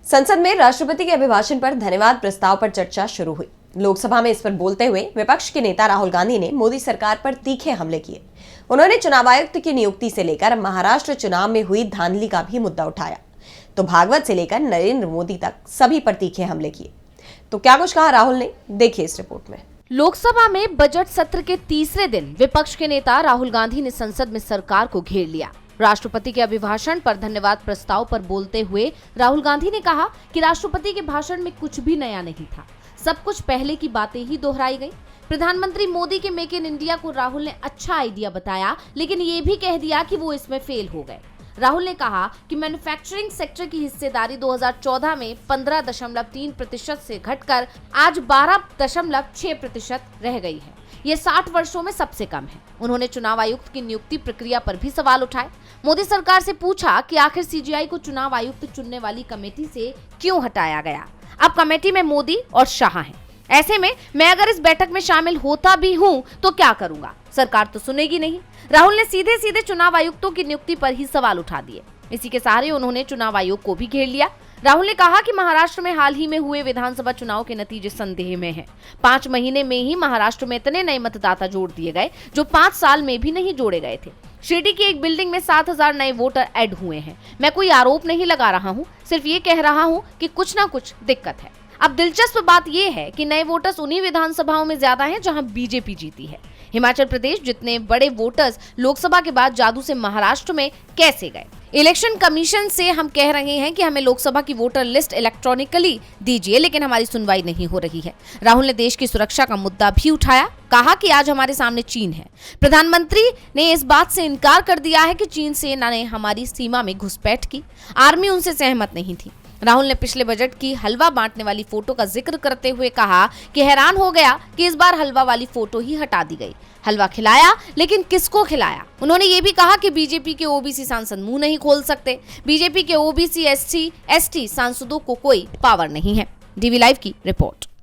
संसद में राष्ट्रपति के अभिभाषण पर धन्यवाद प्रस्ताव पर चर्चा शुरू हुई। लोकसभा में इस पर बोलते हुए विपक्ष के नेता राहुल गांधी ने मोदी सरकार पर तीखे हमले किए। उन्होंने चुनाव आयुक्त की नियुक्ति से लेकर महाराष्ट्र चुनाव में हुई धांधली का भी मुद्दा उठाया, तो भागवत से लेकर नरेंद्र मोदी तक सभी पर तीखे हमले किए। तो क्या कुछ कहा राहुल ने, देखिए इस रिपोर्ट में। लोकसभा में बजट सत्र के तीसरे दिन विपक्ष के नेता राहुल गांधी ने संसद में सरकार को घेर लिया। राष्ट्रपति के अभिभाषण पर धन्यवाद प्रस्ताव पर बोलते हुए राहुल गांधी ने कहा कि राष्ट्रपति के भाषण में कुछ भी नया नहीं था, सब कुछ पहले की बातें ही दोहराई गई। प्रधानमंत्री मोदी के मेक इन इंडिया को राहुल ने अच्छा आइडिया बताया, लेकिन ये भी कह दिया कि वो इसमें फेल हो गए। राहुल ने कहा कि मैन्युफैक्चरिंग सेक्टर की हिस्सेदारी 2014 में 15.3% से घटकर आज 12.6% रह गई है। ये 60 वर्षों में सबसे कम है। उन्होंने चुनाव आयुक्त की नियुक्ति प्रक्रिया पर भी सवाल उठाए। मोदी सरकार से पूछा कि आखिर सीजीआई को चुनाव आयुक्त चुनने वाली कमेटी से क्यों हटाया गया। अब कमेटी में मोदी और शाह हैं। ऐसे में मैं अगर इस बैठक में शामिल होता भी हूं तो क्या करूंगा, सरकार तो सुनेगी नहीं। राहुल ने सीधे सीधे चुनाव आयुक्तों की नियुक्ति पर ही सवाल उठा दिए। इसी के सहारे उन्होंने चुनाव आयोग को भी घेर लिया। राहुल ने कहा कि महाराष्ट्र में हाल ही में हुए विधानसभा चुनाव के नतीजे संदेह में हैं। 5 महीने में ही महाराष्ट्र में इतने नए मतदाता जोड़ दिए गए जो 5 साल में भी नहीं जोड़े गए थे। शिरडी की एक बिल्डिंग में 7,000 नए वोटर ऐड हुए हैं। मैं कोई आरोप नहीं लगा रहा हूँ, सिर्फ ये कह रहा हूँ कि कुछ ना कुछ दिक्कत है। अब दिलचस्प बात यह है कि नए वोटर्स उन्हीं विधानसभाओं में ज्यादा हैं जहां बीजेपी जीती है। हिमाचल प्रदेश जितने बड़े वोटर्स लोकसभा के बाद जादू से महाराष्ट्र में कैसे गए। इलेक्शन कमीशन से हम कह रहे हैं कि हमें लोकसभा की वोटर लिस्ट इलेक्ट्रॉनिकली दीजिए, लेकिन हमारी सुनवाई नहीं हो रही है। राहुल ने देश की सुरक्षा का मुद्दा भी उठाया, कहा कि आज हमारे सामने चीन है। प्रधानमंत्री ने इस बात से इनकार कर दिया है कि चीन सेना ने हमारी सीमा में घुसपैठ की, आर्मी उनसे सहमत नहीं थी। राहुल ने पिछले बजट की हलवा बांटने वाली फोटो का जिक्र करते हुए कहा कि हैरान हो गया कि इस बार हलवा वाली फोटो ही हटा दी गई। हलवा खिलाया, लेकिन किसको खिलाया। उन्होंने ये भी कहा कि बीजेपी के ओबीसी सांसद मुंह नहीं खोल सकते। बीजेपी के ओबीसी एससी एसटी सांसदों को कोई पावर नहीं है। डीवी लाइव की रिपोर्ट।